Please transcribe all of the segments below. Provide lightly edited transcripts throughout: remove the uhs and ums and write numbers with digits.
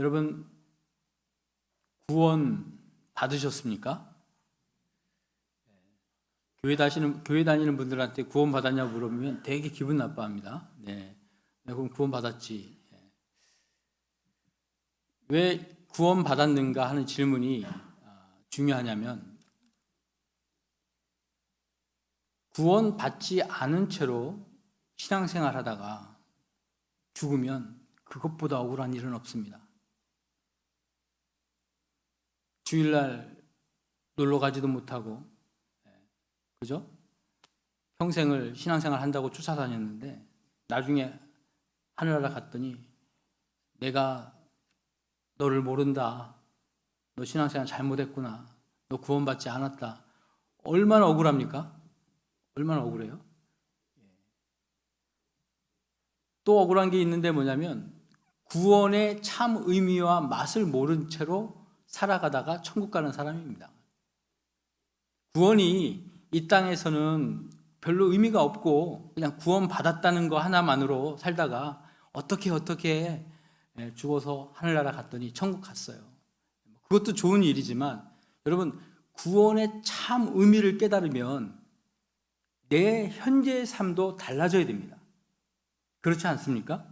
여러분 구원 받으셨습니까? 교회 다니는 분들한테 구원 받았냐고 물어보면 되게 기분 나빠합니다. 네, 그럼 구원 받았지. 왜 구원 받았는가 하는 질문이 중요하냐면, 구원 받지 않은 채로 신앙생활 하다가 죽으면 그것보다 억울한 일은 없습니다. 주일날 놀러 가지도 못하고, 그죠? 평생을 신앙생활 한다고 쫓아다녔는데 나중에 하늘나라 갔더니 내가 너를 모른다, 너 신앙생활 잘못했구나, 너 구원받지 않았다. 얼마나 억울합니까? 얼마나 억울해요? 또 억울한 게 있는데 뭐냐면, 구원의 참 의미와 맛을 모른 채로 살아가다가 천국 가는 사람입니다. 구원이 이 땅에서는 별로 의미가 없고 그냥 구원 받았다는 거 하나만으로 살다가 어떻게 죽어서 하늘나라 갔더니 천국 갔어요. 그것도 좋은 일이지만 여러분, 구원의 참 의미를 깨달으면 내 현재의 삶도 달라져야 됩니다. 그렇지 않습니까?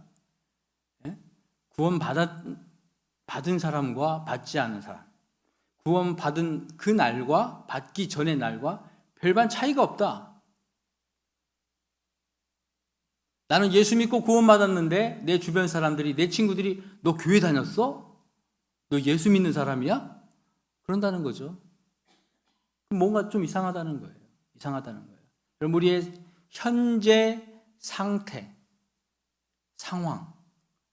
구원 받은 사람과 받지 않은 사람, 구원 받은 그 날과 받기 전의 날과 별반 차이가 없다. 나는 예수 믿고 구원 받았는데 내 주변 사람들이, 내 친구들이 너 교회 다녔어? 너 예수 믿는 사람이야? 그런다는 거죠. 뭔가 좀 이상하다는 거예요. 이상하다는 거예요. 그럼 우리의 현재 상태, 상황,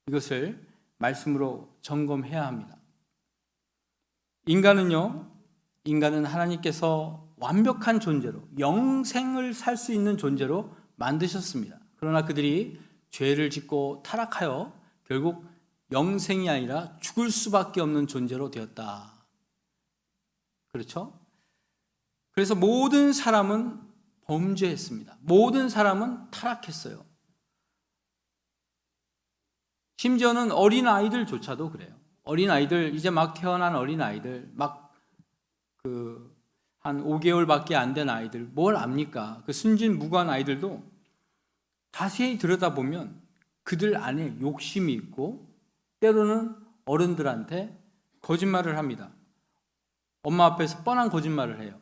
이것을 말씀으로 점검해야 합니다. 인간은 하나님께서 완벽한 존재로, 영생을 살 수 있는 존재로 만드셨습니다. 그러나 그들이 죄를 짓고 타락하여 결국 영생이 아니라 죽을 수밖에 없는 존재로 되었다. 그렇죠? 그래서 모든 사람은 범죄했습니다. 모든 사람은 타락했어요. 심지어는 어린아이들조차도 그래요. 어린아이들, 이제 막 태어난 어린아이들, 한 5개월밖에 안 된 아이들, 뭘 압니까? 그 순진 무관 아이들도 자세히 들여다보면 그들 안에 욕심이 있고 때로는 어른들한테 거짓말을 합니다. 엄마 앞에서 뻔한 거짓말을 해요.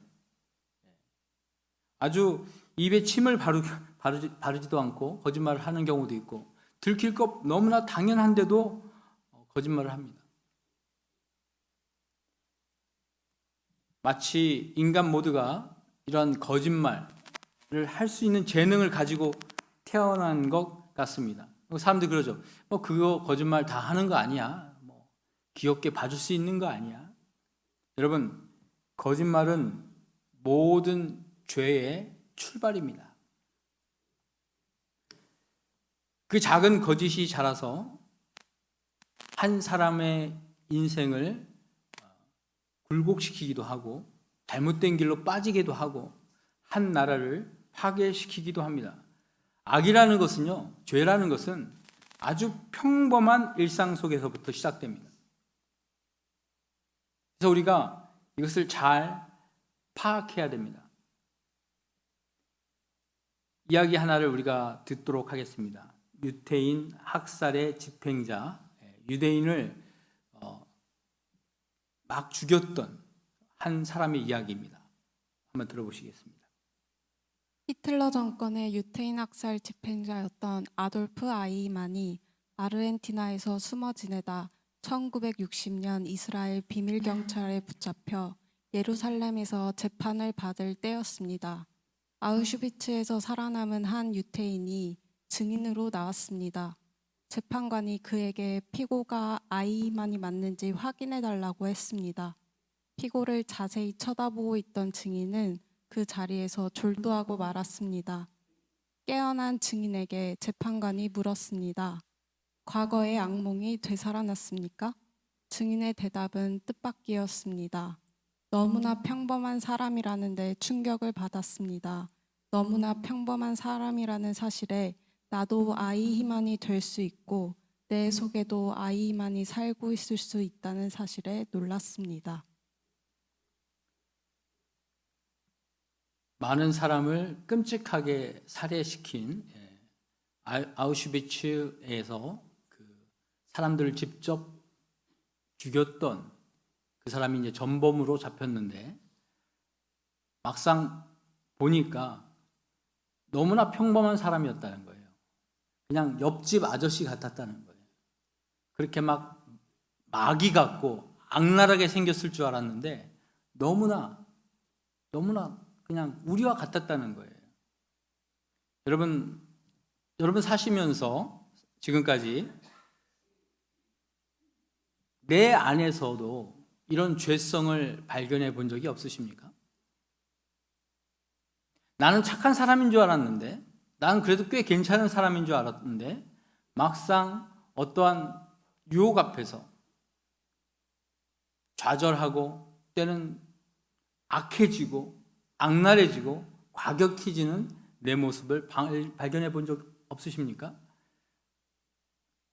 아주 입에 침을 바르지도 않고 거짓말을 하는 경우도 있고, 들킬 것 너무나 당연한데도 거짓말을 합니다. 마치 인간 모두가 이런 거짓말을 할 수 있는 재능을 가지고 태어난 것 같습니다. 사람들이 그러죠. 그거 거짓말 다 하는 거 아니야? 귀엽게 봐줄 수 있는 거 아니야? 여러분, 거짓말은 모든 죄의 출발입니다. 그 작은 거짓이 자라서 한 사람의 인생을 굴곡시키기도 하고 잘못된 길로 빠지기도 하고 한 나라를 파괴시키기도 합니다. 악이라는 것은요, 죄라는 것은 아주 평범한 일상 속에서부터 시작됩니다. 그래서 우리가 이것을 잘 파악해야 됩니다. 이야기 하나를 우리가 듣도록 하겠습니다. 유태인 학살의 집행자, 유대인을 막 죽였던 한 사람의 이야기입니다. 한번 들어보시겠습니다. 히틀러 정권의 유태인 학살 집행자였던 아돌프 아이히만이 아르헨티나에서 숨어 지내다 1960년 이스라엘 비밀경찰에 붙잡혀 예루살렘에서 재판을 받을 때였습니다. 아우슈비츠에서 살아남은 한 유태인이 증인으로 나왔습니다. 재판관이 그에게 피고가 아이히만이 맞는지 확인해달라고 했습니다. 피고를 자세히 쳐다보고 있던 증인은 그 자리에서 졸도하고 말았습니다. 깨어난 증인에게 재판관이 물었습니다. 과거의 악몽이 되살아났습니까? 증인의 대답은 뜻밖이었습니다. 너무나 평범한 사람이라는데 충격을 받았습니다. 너무나 평범한 사람이라는 사실에 나도 아이히만이 될 수 있고 내 속에도 아이만이 살고 있을 수 있다는 사실에 놀랐습니다. 많은 사람을 끔찍하게 살해시킨 아우슈비츠에서 그 사람들을 직접 죽였던 그 사람이 이제 전범으로 잡혔는데, 막상 보니까 너무나 평범한 사람이었다는 거예요. 그냥 옆집 아저씨 같았다는 거예요. 그렇게 막 마귀 같고 악랄하게 생겼을 줄 알았는데 너무나 그냥 우리와 같았다는 거예요. 여러분 사시면서 지금까지 내 안에서도 이런 죄성을 발견해 본 적이 없으십니까? 나는 착한 사람인 줄 알았는데, 나는 그래도 꽤 괜찮은 사람인 줄 알았는데, 막상 어떠한 유혹 앞에서 좌절하고 때는 악해지고 악랄해지고 과격해지는 내 모습을 발견해 본 적 없으십니까?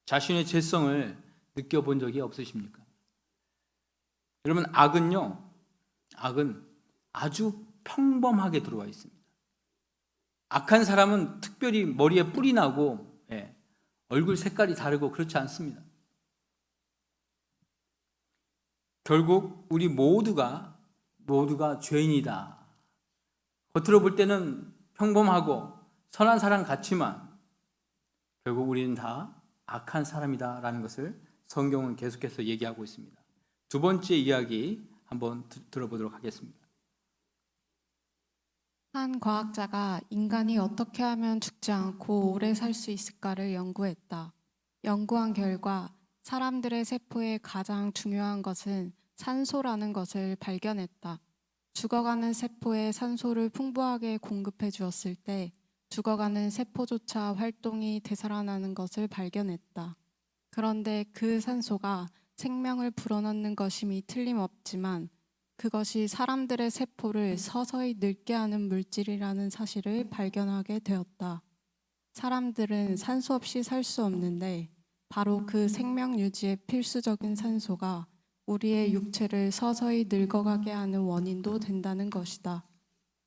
자신의 죄성을 느껴본 적이 없으십니까? 여러분, 악은 아주 평범하게 들어와 있습니다. 악한 사람은 특별히 머리에 뿔이 나고 얼굴 색깔이 다르고 그렇지 않습니다. 결국 우리 모두가 죄인이다. 겉으로 볼 때는 평범하고 선한 사람 같지만 결국 우리는 다 악한 사람이다라는 것을 성경은 계속해서 얘기하고 있습니다. 두 번째 이야기 한번 들어보도록 하겠습니다. 한 과학자가 인간이 어떻게 하면 죽지 않고 오래 살 수 있을까를 연구했다. 연구한 결과 사람들의 세포에 가장 중요한 것은 산소라는 것을 발견했다. 죽어가는 세포에 산소를 풍부하게 공급해 주었을 때 죽어가는 세포조차 활동이 되살아나는 것을 발견했다. 그런데 그 산소가 생명을 불어넣는 것임이 틀림없지만 그것이 사람들의 세포를 서서히 늙게 하는 물질이라는 사실을 발견하게 되었다. 사람들은 산소 없이 살 수 없는데 바로 그 생명 유지에 필수적인 산소가 우리의 육체를 서서히 늙어가게 하는 원인도 된다는 것이다.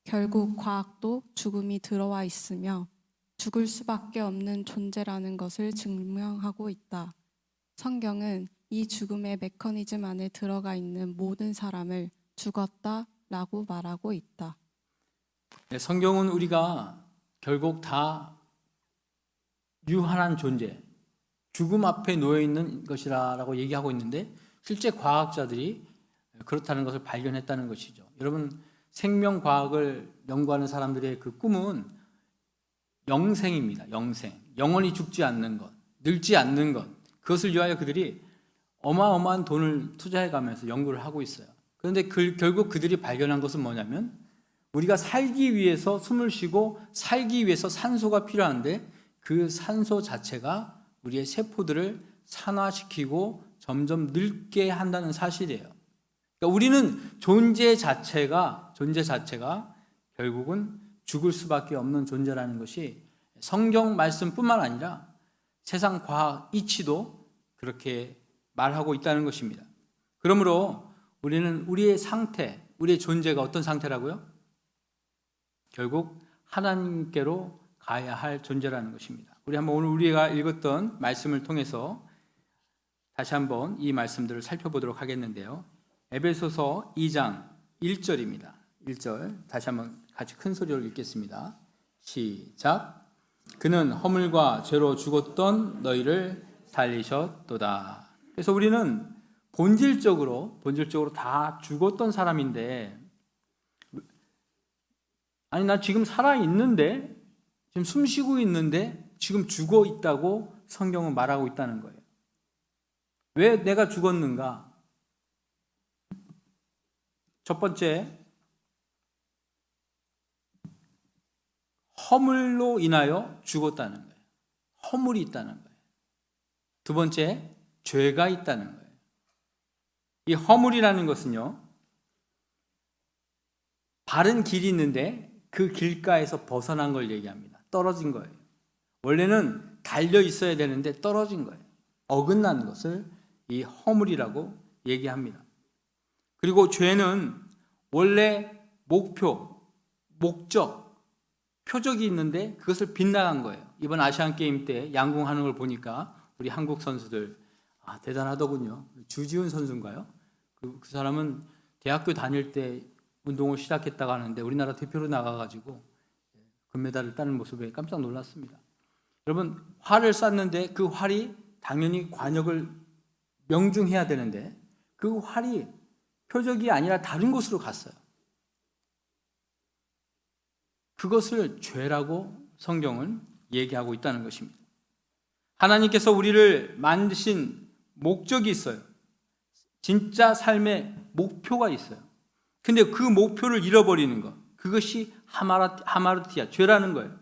결국 과학도 죽음이 들어와 있으며 죽을 수밖에 없는 존재라는 것을 증명하고 있다. 성경은 이 죽음의 메커니즘 안에 들어가 있는 모든 사람을 죽었다라고 말하고 있다. 성경은 우리가 결국 다 유한한 존재, 죽음 앞에 놓여 있는 것이라고 얘기하고 있는데 실제 과학자들이 그렇다는 것을 발견했다는 것이죠. 여러분, 생명과학을 연구하는 사람들의 그 꿈은 영생입니다. 영원히 죽지 않는 것, 늙지 않는 것. 그것을 위하여 그들이 어마어마한 돈을 투자해가면서 연구를 하고 있어요. 그런데 결국 그들이 발견한 것은 뭐냐면 우리가 살기 위해서 숨을 쉬고 살기 위해서 산소가 필요한데 그 산소 자체가 우리의 세포들을 산화시키고 점점 늙게 한다는 사실이에요. 그러니까 우리는 존재 자체가 결국은 죽을 수밖에 없는 존재라는 것이 성경 말씀뿐만 아니라 세상 과학 이치도 그렇게 말하고 있다는 것입니다. 그러므로 우리는 우리의 상태, 우리의 존재가 어떤 상태라고요? 결국 하나님께로 가야 할 존재라는 것입니다. 우리 한번 오늘 우리가 읽었던 말씀을 통해서 다시 한번 이 말씀들을 살펴보도록 하겠는데요. 에베소서 2장 1절입니다. 1절 다시 한번 같이 큰 소리로 읽겠습니다. 시작. 그는 허물과 죄로 죽었던 너희를 살리셨도다. 그래서 우리는 본질적으로 다 죽었던 사람인데, 아니 나 지금 살아 있는데, 지금 숨 쉬고 있는데 지금 죽어 있다고 성경은 말하고 있다는 거예요. 왜 내가 죽었는가? 첫 번째, 허물로 인하여 죽었다는 거예요. 허물이 있다는 거예요. 두 번째, 죄가 있다는 거예요. 이 허물이라는 것은요, 바른 길이 있는데 그 길가에서 벗어난 걸 얘기합니다. 떨어진 거예요. 원래는 달려 있어야 되는데 떨어진 거예요. 어긋난 것을 이 허물이라고 얘기합니다. 그리고 죄는 원래 목표, 목적, 표적이 있는데 그것을 빗나간 거예요. 이번 아시안 게임 때 양궁하는 걸 보니까 우리 한국 선수들 대단하더군요. 주지훈 선수인가요? 그 사람은 대학교 다닐 때 운동을 시작했다고 하는데 우리나라 대표로 나가가지고 금메달을 따는 모습에 깜짝 놀랐습니다. 여러분, 활을 쐈는데 그 활이 당연히 관역을 명중해야 되는데 그 활이 표적이 아니라 다른 곳으로 갔어요. 그것을 죄라고 성경은 얘기하고 있다는 것입니다. 하나님께서 우리를 만드신 목적이 있어요. 진짜 삶의 목표가 있어요. 근데 그 목표를 잃어버리는 것, 그것이 하마르티아, 죄라는 거예요.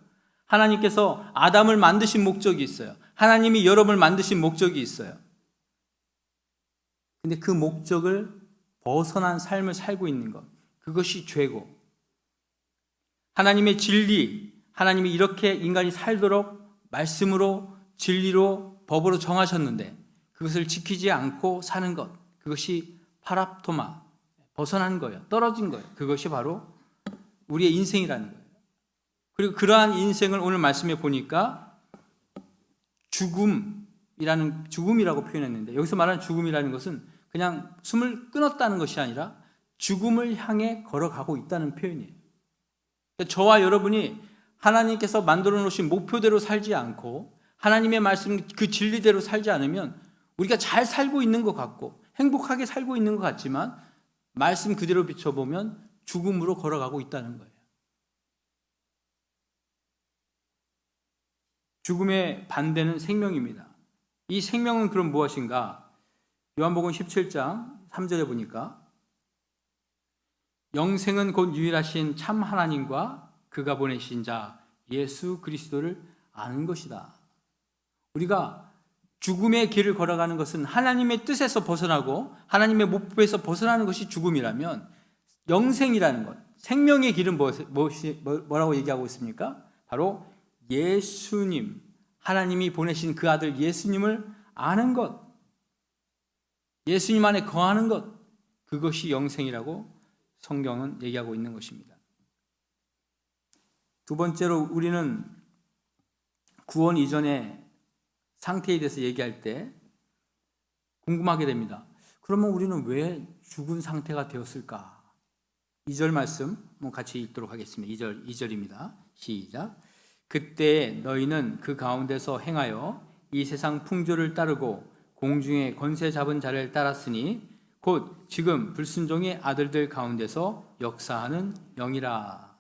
하나님께서 아담을 만드신 목적이 있어요. 하나님이 여러분을 만드신 목적이 있어요. 근데 그 목적을 벗어난 삶을 살고 있는 것, 그것이 죄고, 하나님의 진리, 하나님이 이렇게 인간이 살도록 말씀으로, 진리로, 법으로 정하셨는데 그것을 지키지 않고 사는 것, 그것이 파랍토마, 벗어난 거예요. 떨어진 거예요. 그것이 바로 우리의 인생이라는 거예요. 그리고 그러한 인생을 오늘 말씀에 보니까 죽음이라고 표현했는데, 여기서 말하는 죽음이라는 것은 그냥 숨을 끊었다는 것이 아니라 죽음을 향해 걸어가고 있다는 표현이에요. 저와 여러분이 하나님께서 만들어 놓으신 목표대로 살지 않고 하나님의 말씀 그 진리대로 살지 않으면 우리가 잘 살고 있는 것 같고 행복하게 살고 있는 것 같지만 말씀 그대로 비춰보면 죽음으로 걸어가고 있다는 거예요. 죽음의 반대는 생명입니다. 이 생명은 그럼 무엇인가? 요한복음 17장 3절에 보니까 영생은 곧 유일하신 참 하나님과 그가 보내신 자 예수 그리스도를 아는 것이다. 우리가 죽음의 길을 걸어가는 것은 하나님의 뜻에서 벗어나고 하나님의 목표에서 벗어나는 것이 죽음이라면 영생이라는 것, 생명의 길은 뭐라고 얘기하고 있습니까? 바로 예수님, 하나님이 보내신 그 아들 예수님을 아는 것, 예수님 안에 거하는 것, 그것이 영생이라고 성경은 얘기하고 있는 것입니다. 두 번째로 우리는 구원 이전의 상태에 대해서 얘기할 때 궁금하게 됩니다. 그러면 우리는 왜 죽은 상태가 되었을까? 2절 말씀 같이 읽도록 하겠습니다. 2절입니다. 시작. 그때 너희는 그 가운데서 행하여 이 세상 풍조를 따르고 공중의 권세 잡은 자를 따랐으니 곧 지금 불순종의 아들들 가운데서 역사하는 영이라.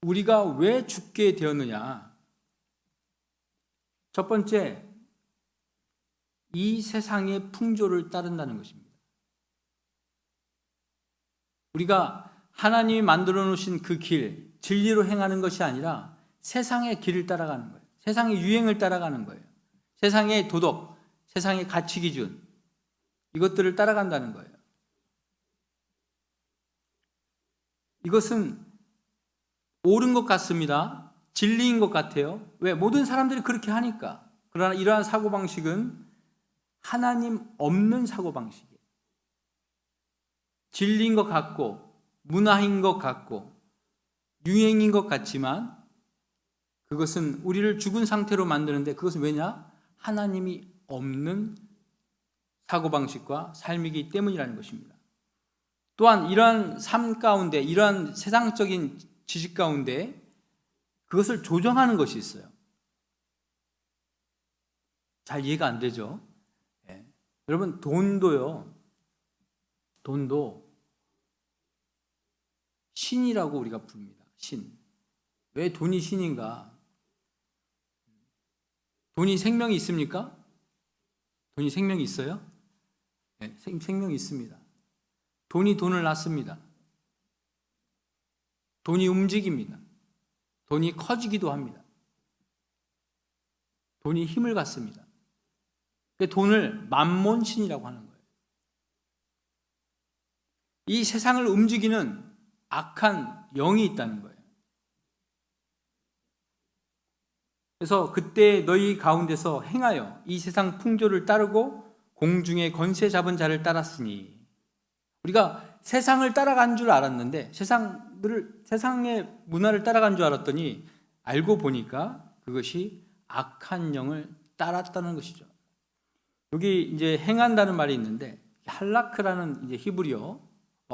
우리가 왜 죽게 되었느냐? 첫 번째, 이 세상의 풍조를 따른다는 것입니다. 우리가 하나님이 만들어 놓으신 그 길, 진리로 행하는 것이 아니라 세상의 길을 따라가는 거예요. 세상의 유행을 따라가는 거예요. 세상의 도덕, 세상의 가치 기준, 이것들을 따라간다는 거예요. 이것은 옳은 것 같습니다. 진리인 것 같아요. 왜? 모든 사람들이 그렇게 하니까. 그러나 이러한 사고방식은 하나님 없는 사고방식이에요. 진리인 것 같고 문화인 것 같고 유행인 것 같지만 그것은 우리를 죽은 상태로 만드는데, 그것은 왜냐? 하나님이 없는 사고방식과 삶이기 때문이라는 것입니다. 또한 이러한 삶 가운데, 이러한 세상적인 지식 가운데 그것을 조정하는 것이 있어요. 잘 이해가 안 되죠? 네. 여러분, 돈도 신이라고 우리가 부릅니다. 신. 왜 돈이 신인가? 돈이 생명이 있습니까? 돈이 생명이 있어요? 네, 생명이 있습니다. 돈이 돈을 낳습니다. 돈이 움직입니다. 돈이 커지기도 합니다. 돈이 힘을 갖습니다. 돈을 만몬신이라고 하는 거예요. 이 세상을 움직이는 악한 영이 있다는 거예요. 그래서 그때 너희 가운데서 행하여 이 세상 풍조를 따르고 공중의 권세 잡은 자를 따랐으니, 우리가 세상을 따라간 줄 알았는데 세상의 문화를 따라간 줄 알았더니 알고 보니까 그것이 악한 영을 따랐다는 것이죠. 여기 이제 행한다는 말이 있는데 할라크라는 이제 히브리어와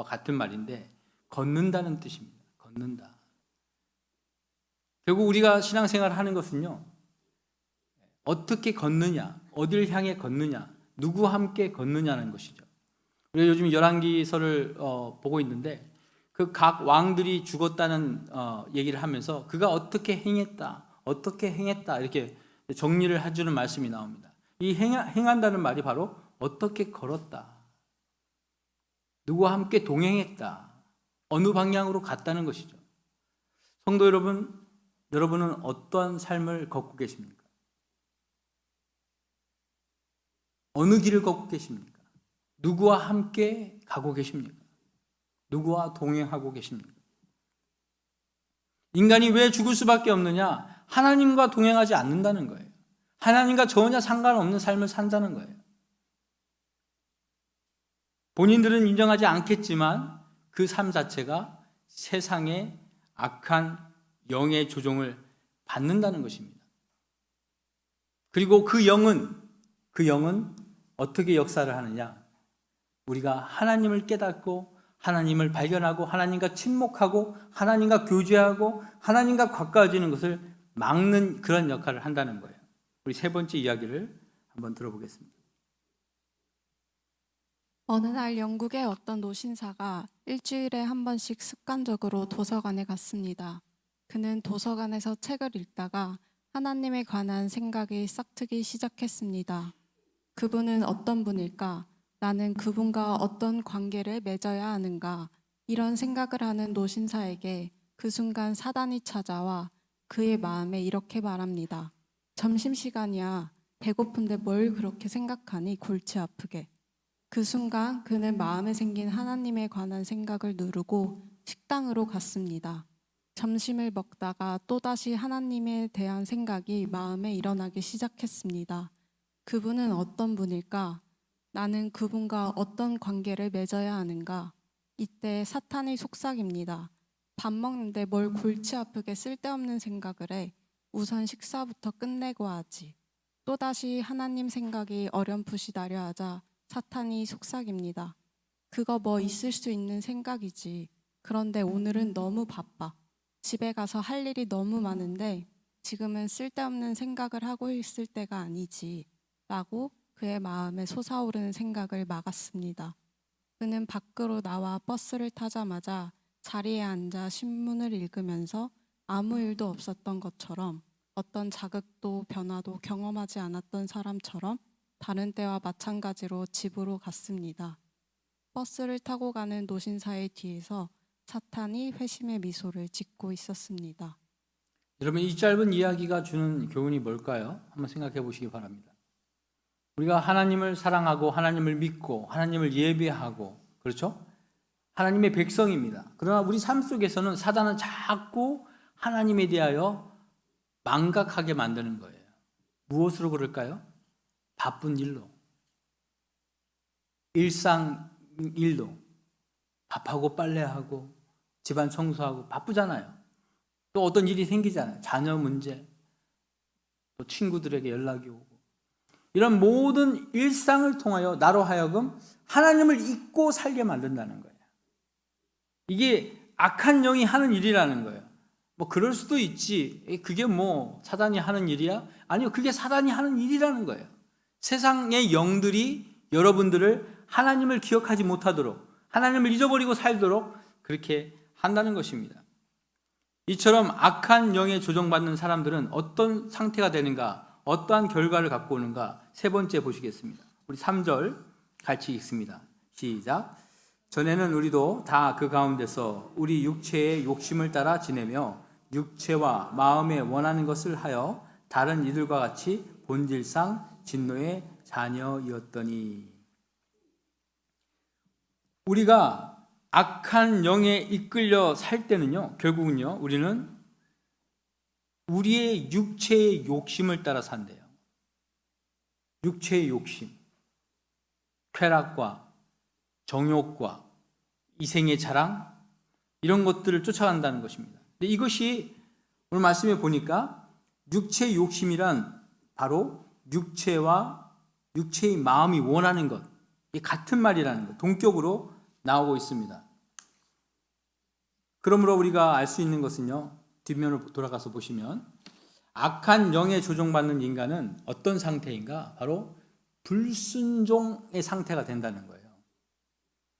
같은 말인데 걷는다는 뜻입니다. 걷는다. 결국 우리가 신앙생활을 하는 것은요, 어떻게 걷느냐, 어디를 향해 걷느냐, 누구와 함께 걷느냐는 것이죠. 우리가 요즘 열왕기서를 보고 있는데 그 각 왕들이 죽었다는 얘기를 하면서 그가 어떻게 행했다 이렇게 정리를 해주는 말씀이 나옵니다. 이 행한다는 말이 바로 어떻게 걸었다, 누구와 함께 동행했다, 어느 방향으로 갔다는 것이죠. 성도 여러분, 여러분은 어떠한 삶을 걷고 계십니까? 어느 길을 걷고 계십니까? 누구와 함께 가고 계십니까? 누구와 동행하고 계십니까? 인간이 왜 죽을 수밖에 없느냐? 하나님과 동행하지 않는다는 거예요. 하나님과 전혀 상관없는 삶을 산다는 거예요. 본인들은 인정하지 않겠지만 그 삶 자체가 세상의 악한 영의 조종을 받는다는 것입니다. 그리고 그 영은 어떻게 역사를 하느냐? 우리가 하나님을 깨닫고 하나님을 발견하고 하나님과 친목하고 하나님과 교제하고 하나님과 가까워지는 것을 막는 그런 역할을 한다는 거예요. 우리 세 번째 이야기를 한번 들어보겠습니다. 어느 날 영국의 어떤 노신사가 일주일에 한 번씩 습관적으로 도서관에 갔습니다. 그는 도서관에서 책을 읽다가 하나님에 관한 생각이 싹트기 시작했습니다. 그분은 어떤 분일까? 나는 그분과 어떤 관계를 맺어야 하는가? 이런 생각을 하는 노신사에게 그 순간 사단이 찾아와 그의 마음에 이렇게 말합니다. 점심시간이야. 배고픈데 뭘 그렇게 생각하니? 골치 아프게. 그 순간 그는 마음에 생긴 하나님에 관한 생각을 누르고 식당으로 갔습니다. 점심을 먹다가 또다시 하나님에 대한 생각이 마음에 일어나기 시작했습니다. 그분은 어떤 분일까? 나는 그분과 어떤 관계를 맺어야 하는가? 이때 사탄이 속삭입니다. 밥 먹는데 뭘 골치 아프게 쓸데없는 생각을 해. 우선 식사부터 끝내고 하지. 또다시 하나님 생각이 어렴풋이 나려 하자 사탄이 속삭입니다. 그거 뭐 있을 수 있는 생각이지. 그런데 오늘은 너무 바빠. 집에 가서 할 일이 너무 많은데 지금은 쓸데없는 생각을 하고 있을 때가 아니지. 라고 그의 마음에 솟아오르는 생각을 막았습니다. 그는 밖으로 나와 버스를 타자마자 자리에 앉아 신문을 읽으면서 아무 일도 없었던 것처럼, 어떤 자극도 변화도 경험하지 않았던 사람처럼 다른 때와 마찬가지로 집으로 갔습니다. 버스를 타고 가는 노신사의 뒤에서 사탄이 회심의 미소를 짓고 있었습니다. 여러분, 이 짧은 이야기가 주는 교훈이 뭘까요? 한번 생각해 보시기 바랍니다. 우리가 하나님을 사랑하고 하나님을 믿고 하나님을 예배하고, 그렇죠? 하나님의 백성입니다. 그러나 우리 삶 속에서는 사단은 자꾸 하나님에 대하여 망각하게 만드는 거예요. 무엇으로 그럴까요? 바쁜 일로, 일상 일로, 밥하고 빨래하고 집안 청소하고 바쁘잖아요. 또 어떤 일이 생기잖아요. 자녀 문제, 또 친구들에게 연락이 오고, 이런 모든 일상을 통하여 나로 하여금 하나님을 잊고 살게 만든다는 거예요. 이게 악한 영이 하는 일이라는 거예요. 뭐 그럴 수도 있지. 그게 뭐 사단이 하는 일이야? 아니요, 그게 사단이 하는 일이라는 거예요. 세상의 영들이 여러분들을 하나님을 기억하지 못하도록, 하나님을 잊어버리고 살도록 그렇게 한다는 것입니다. 이처럼 악한 영에 조정받는 사람들은 어떤 상태가 되는가, 어떠한 결과를 갖고 오는가, 세 번째 보시겠습니다. 우리 3절 같이 읽습니다. 시작. 전에는 우리도 다 그 가운데서 우리 육체의 욕심을 따라 지내며 육체와 마음에 원하는 것을 하여 다른 이들과 같이 본질상 진노의 자녀이었더니. 우리가 악한 영에 이끌려 살 때는요, 결국은요, 우리는 우리의 육체의 욕심을 따라 산대요. 육체의 욕심, 쾌락과 정욕과 이생의 자랑, 이런 것들을 쫓아간다는 것입니다. 근데 이것이 오늘 말씀에 보니까 육체의 욕심이란 바로 육체와 육체의 마음이 원하는 것, 이 같은 말이라는 것, 동격으로 나오고 있습니다. 그러므로 우리가 알 수 있는 것은요, 뒷면을 돌아가서 보시면 악한 영에 조종받는 인간은 어떤 상태인가? 바로 불순종의 상태가 된다는 거예요.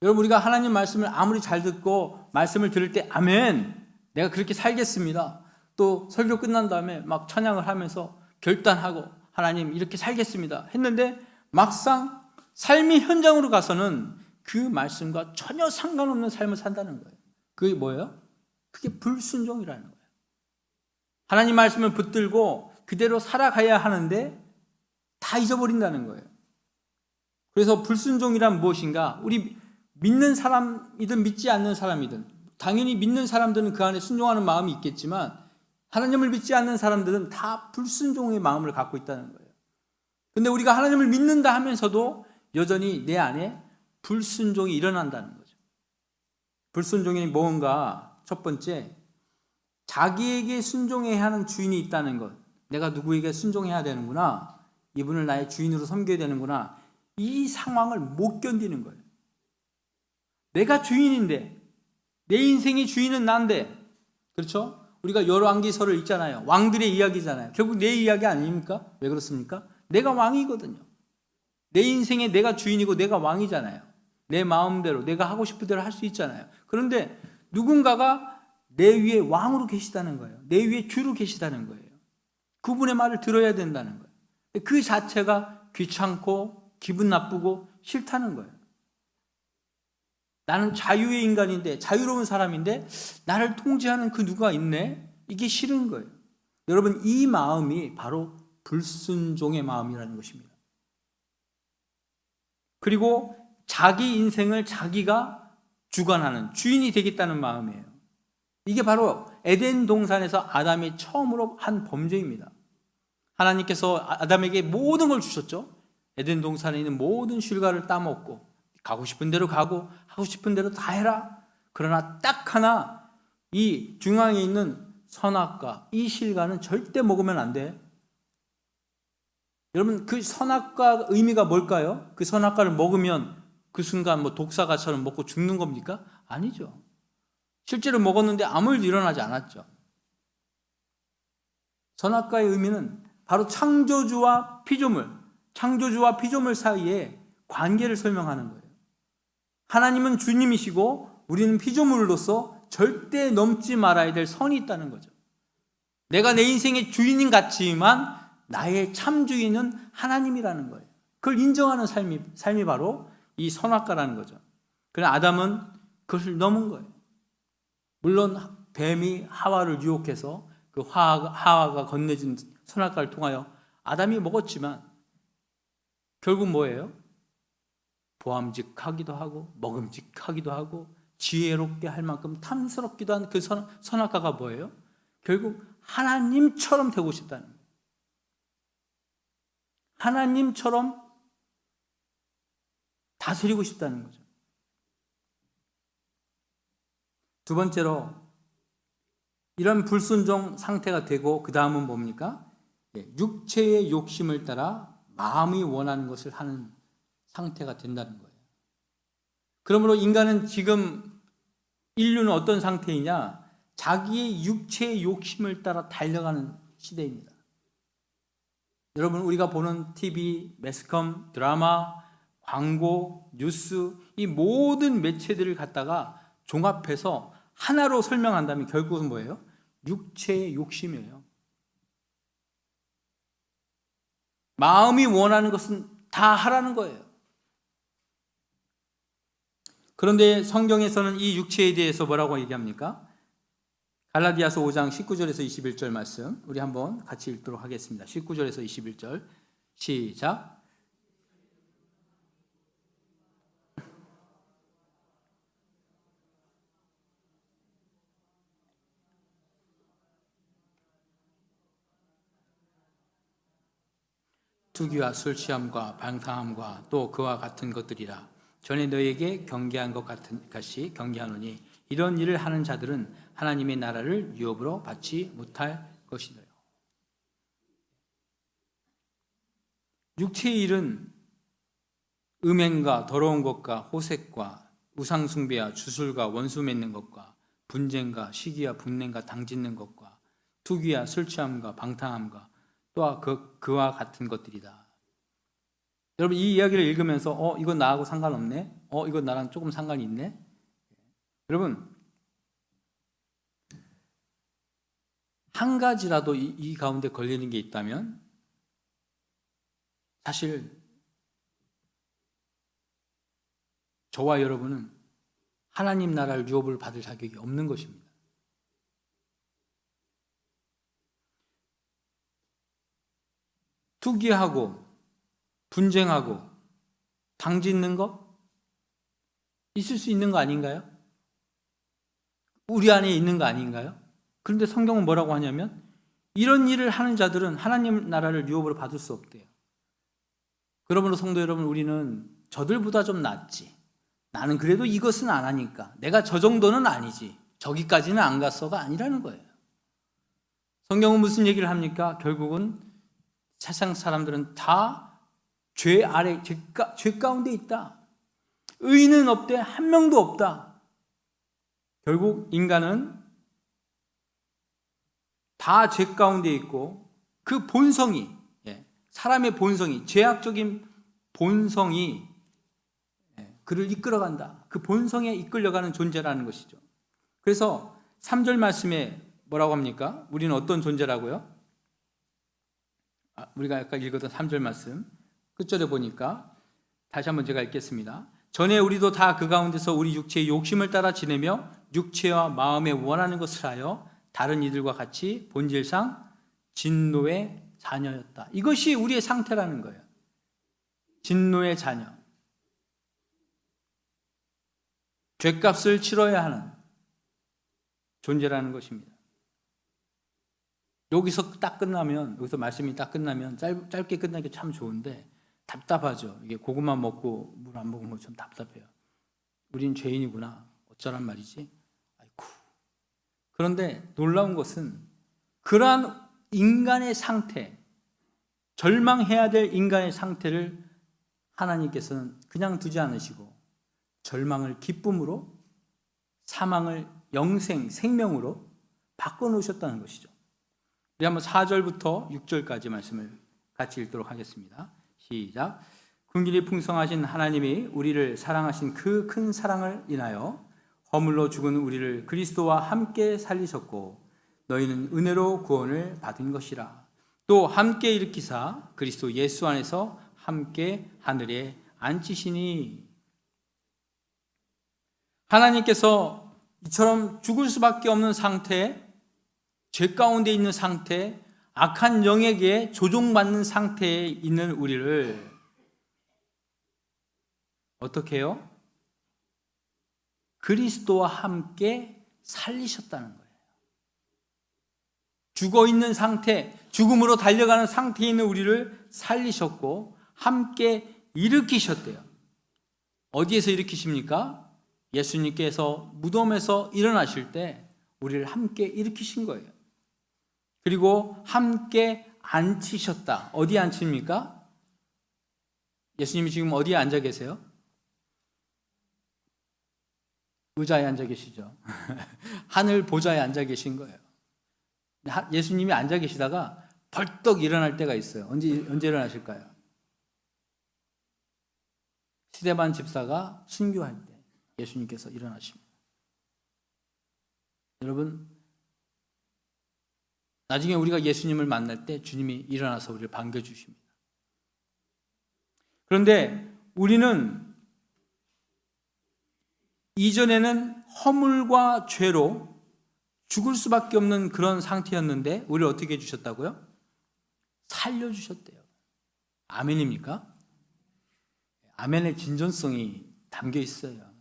여러분, 우리가 하나님 말씀을 아무리 잘 듣고 말씀을 들을 때 아멘, 내가 그렇게 살겠습니다. 또 설교 끝난 다음에 막 찬양을 하면서 결단하고 하나님 이렇게 살겠습니다 했는데 막상 삶의 현장으로 가서는 그 말씀과 전혀 상관없는 삶을 산다는 거예요. 그게 뭐예요? 그게 불순종이라는 거예요. 하나님 말씀을 붙들고 그대로 살아가야 하는데 다 잊어버린다는 거예요. 그래서 불순종이란 무엇인가? 우리 믿는 사람이든 믿지 않는 사람이든, 당연히 믿는 사람들은 그 안에 순종하는 마음이 있겠지만 하나님을 믿지 않는 사람들은 다 불순종의 마음을 갖고 있다는 거예요. 근데 우리가 하나님을 믿는다 하면서도 여전히 내 안에 불순종이 일어난다는 거죠. 불순종이 뭔가? 첫 번째, 자기에게 순종해야 하는 주인이 있다는 것. 내가 누구에게 순종해야 되는구나, 이분을 나의 주인으로 섬겨야 되는구나, 이 상황을 못 견디는 거예요. 내가 주인인데, 내 인생의 주인은 난데, 그렇죠? 우리가 열왕기서를 읽잖아요. 왕들의 이야기잖아요. 결국 내 이야기 아닙니까? 왜 그렇습니까? 내가 왕이거든요. 내 인생에 내가 주인이고 내가 왕이잖아요. 내 마음대로 내가 하고 싶은 대로 할 수 있잖아요. 그런데 누군가가 내 위에 왕으로 계시다는 거예요. 내 위에 주로 계시다는 거예요. 그분의 말을 들어야 된다는 거예요. 그 자체가 귀찮고 기분 나쁘고 싫다는 거예요. 나는 자유의 인간인데, 자유로운 사람인데 나를 통제하는 그 누가 있네? 이게 싫은 거예요. 여러분, 이 마음이 바로 불순종의 마음이라는 것입니다. 그리고 자기 인생을 자기가 주관하는 주인이 되겠다는 마음이에요. 이게 바로 에덴 동산에서 아담이 처음으로 한 범죄입니다. 하나님께서 아담에게 모든 걸 주셨죠. 에덴 동산에 있는 모든 실과를 따먹고 가고 싶은 대로 가고 하고 싶은 대로 다 해라. 그러나 딱 하나, 이 중앙에 있는 선악과 이 실과는 절대 먹으면 안 돼. 여러분, 그 선악과 의미가 뭘까요? 그 선악과를 먹으면 그 순간 뭐 독사가처럼 먹고 죽는 겁니까? 아니죠. 실제로 먹었는데 아무 일도 일어나지 않았죠. 선악과의 의미는 바로 창조주와 피조물 사이에 관계를 설명하는 거예요. 하나님은 주님이시고 우리는 피조물로서 절대 넘지 말아야 될 선이 있다는 거죠. 내가 내 인생의 주인인 같지만 나의 참 주인은 하나님이라는 거예요. 그걸 인정하는 삶이 바로 이 선악과라는 거죠. 그러나 아담은 그것을 넘은 거예요. 물론 뱀이 하와를 유혹해서 그 하와가 건네진 선악과를 통하여 아담이 먹었지만 결국 뭐예요? 보암직하기도 하고 먹음직하기도 하고 지혜롭게 할 만큼 탐스럽기도 한 그 선악과가 뭐예요? 결국 하나님처럼 되고 싶다는 거예요. 하나님처럼 다스리고 싶다는 거죠. 두 번째로, 이런 불순종 상태가 되고 그 다음은 뭡니까? 육체의 욕심을 따라 마음이 원하는 것을 하는 상태가 된다는 거예요. 그러므로 인간은 지금, 인류는 어떤 상태이냐? 자기의 육체의 욕심을 따라 달려가는 시대입니다. 여러분, 우리가 보는 TV, 매스컴, 드라마, 광고, 뉴스, 이 모든 매체들을 갖다가 종합해서 하나로 설명한다면 결국은 뭐예요? 육체의 욕심이에요. 마음이 원하는 것은 다 하라는 거예요. 그런데 성경에서는 이 육체에 대해서 뭐라고 얘기합니까? 갈라디아서 5장 19절에서 21절 말씀 우리 한번 같이 읽도록 하겠습니다. 19절에서 21절 시작. 투기와 술 취함과 방탕함과 또 그와 같은 것들이라. 전에 너희에게 경계한 것 같은 것이 경계하노니 이런 일을 하는 자들은 하나님의 나라를 유업으로 받지 못할 것이니라. 육체의 일은 음행과 더러운 것과 호색과 우상숭배와 주술과 원수 맺는 것과 분쟁과 시기와 분냄과 당짓는 것과 투기와 술 취함과 방탕함과 또한 그와 같은 것들이다. 여러분 이 이야기를 읽으면서 이건 나하고 상관없네? 이건 나랑 조금 상관이 있네? 여러분 한 가지라도 이 가운데 걸리는 게 있다면 사실 저와 여러분은 하나님 나라를 유업을 받을 자격이 없는 것입니다. 투기하고 분쟁하고 당짓는 거 있을 수 있는 거 아닌가요? 우리 안에 있는 거 아닌가요? 그런데 성경은 뭐라고 하냐면 이런 일을 하는 자들은 하나님 나라를 유업으로 받을 수 없대요. 그러므로 성도 여러분, 우리는 저들보다 좀 낫지. 나는 그래도 이것은 안 하니까 내가 저 정도는 아니지, 저기까지는 안 갔어가 아니라는 거예요. 성경은 무슨 얘기를 합니까? 결국은 세상 사람들은 다 죄 아래, 죄 가운데 있다. 의인은 없대, 한 명도 없다. 결국 인간은 다 죄 가운데 있고 그 본성이, 사람의 본성이, 죄악적인 본성이 그를 이끌어간다. 그 본성에 이끌려가는 존재라는 것이죠. 그래서 3절 말씀에 뭐라고 합니까? 우리는 어떤 존재라고요? 우리가 아까 읽었던 3절 말씀 끝절에 보니까 다시 한번 제가 읽겠습니다. 전에 우리도 다 그 가운데서 우리 육체의 욕심을 따라 지내며 육체와 마음에 원하는 것을 하여 다른 이들과 같이 본질상 진노의 자녀였다. 이것이 우리의 상태라는 거예요. 진노의 자녀. 죗값을 치러야 하는 존재라는 것입니다. 여기서 말씀이 딱 끝나면 짧게 끝나기 참 좋은데 답답하죠. 이게 고구마 먹고 물 안 먹은 것처럼 답답해요. 우린 죄인이구나. 어쩌란 말이지? 아이쿠. 그런데 놀라운 것은 그러한 인간의 상태, 절망해야 될 인간의 상태를 하나님께서는 그냥 두지 않으시고 절망을 기쁨으로, 사망을 영생, 생명으로 바꿔놓으셨다는 것이죠. 우리 한번 4절부터 6절까지 말씀을 같이 읽도록 하겠습니다. 시작. 긍휼이 풍성하신 하나님이 우리를 사랑하신 그 큰 사랑을 인하여 허물로 죽은 우리를 그리스도와 함께 살리셨고 너희는 은혜로 구원을 받은 것이라. 또 함께 일으키사 그리스도 예수 안에서 함께 하늘에 앉히시니. 하나님께서 이처럼 죽을 수밖에 없는 상태, 죄 가운데 있는 상태, 악한 영에게 조종받는 상태에 있는 우리를 어떻게 해요? 그리스도와 함께 살리셨다는 거예요. 죽어있는 상태, 죽음으로 달려가는 상태에 있는 우리를 살리셨고 함께 일으키셨대요. 어디에서 일으키십니까? 예수님께서 무덤에서 일어나실 때 우리를 함께 일으키신 거예요. 그리고 함께 앉히셨다. 어디에 앉힙니까? 예수님이 지금 어디에 앉아 계세요? 의자에 앉아 계시죠. 하늘 보좌에 앉아 계신 거예요. 예수님이 앉아 계시다가 벌떡 일어날 때가 있어요. 언제 일어나실까요? 스데반 집사가 순교할 때 예수님께서 일어나십니다. 여러분, 나중에 우리가 예수님을 만날 때 주님이 일어나서 우리를 반겨주십니다. 그런데 우리는 이전에는 허물과 죄로 죽을 수밖에 없는 그런 상태였는데 우리를 어떻게 해주셨다고요? 살려주셨대요. 아멘입니까? 아멘의 진전성이 담겨 있어요.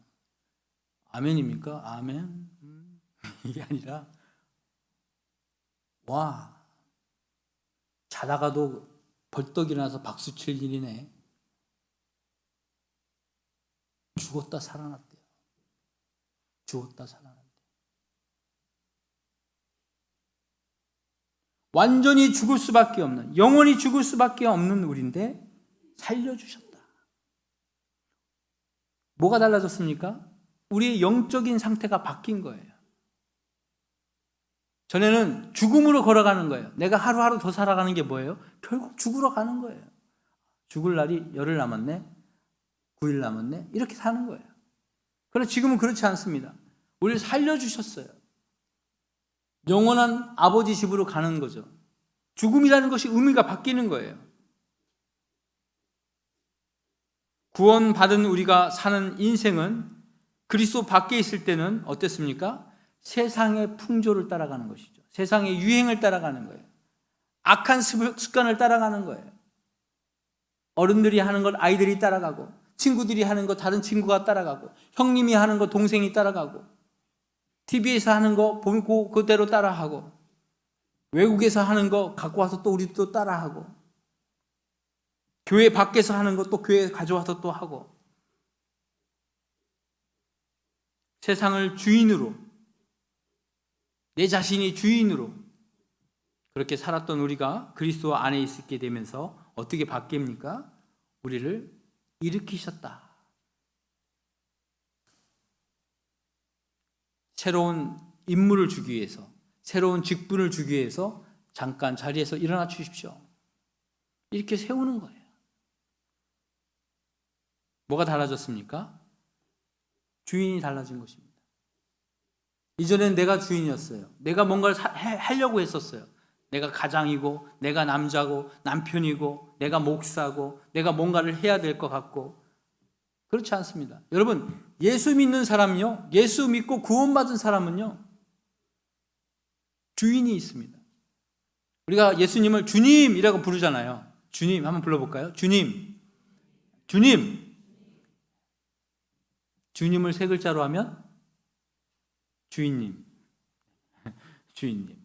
아멘입니까? 아멘. 이게 아니라 와, 자다가도 벌떡 일어나서 박수 칠 일이네. 죽었다 살아났대요. 죽었다 살아났대요. 완전히 죽을 수밖에 없는, 영원히 죽을 수밖에 없는 우리인데 살려주셨다. 뭐가 달라졌습니까? 우리의 영적인 상태가 바뀐 거예요. 전에는 죽음으로 걸어가는 거예요. 내가 하루하루 더 살아가는 게 뭐예요? 결국 죽으러 가는 거예요. 죽을 날이 열흘 남았네, 9일 남았네, 이렇게 사는 거예요. 그러나 지금은 그렇지 않습니다. 우리를 살려주셨어요. 영원한 아버지 집으로 가는 거죠. 죽음이라는 것이 의미가 바뀌는 거예요. 구원받은 우리가 사는 인생은 그리스도 밖에 있을 때는 어땠습니까? 세상의 풍조를 따라가는 것이죠. 세상의 유행을 따라가는 거예요. 악한 습관을 따라가는 거예요. 어른들이 하는 걸 아이들이 따라가고, 친구들이 하는 거 다른 친구가 따라가고, 형님이 하는 거 동생이 따라가고, TV에서 하는 거 보고 그대로 따라하고, 외국에서 하는 거 갖고 와서 또 우리 또 따라하고, 교회 밖에서 하는 거 또 교회에 가져와서 또 하고, 세상을 주인으로, 내 자신이 주인으로 그렇게 살았던 우리가 그리스도 안에 있게 되면서 어떻게 바뀝니까? 우리를 일으키셨다. 새로운 임무를 주기 위해서, 새로운 직분을 주기 위해서 잠깐 자리에서 일어나 주십시오. 이렇게 세우는 거예요. 뭐가 달라졌습니까? 주인이 달라진 것입니다. 이전엔 내가 주인이었어요. 내가 뭔가를 하려고 했었어요. 내가 가장이고, 내가 남자고, 남편이고, 내가 목사고, 내가 뭔가를 해야 될 것 같고. 그렇지 않습니다. 여러분, 예수 믿는 사람은요, 예수 믿고 구원받은 사람은요, 주인이 있습니다. 우리가 예수님을 주님이라고 부르잖아요. 주님, 한번 불러볼까요? 주님. 주님. 주님을 세 글자로 하면 주인님. 주인님.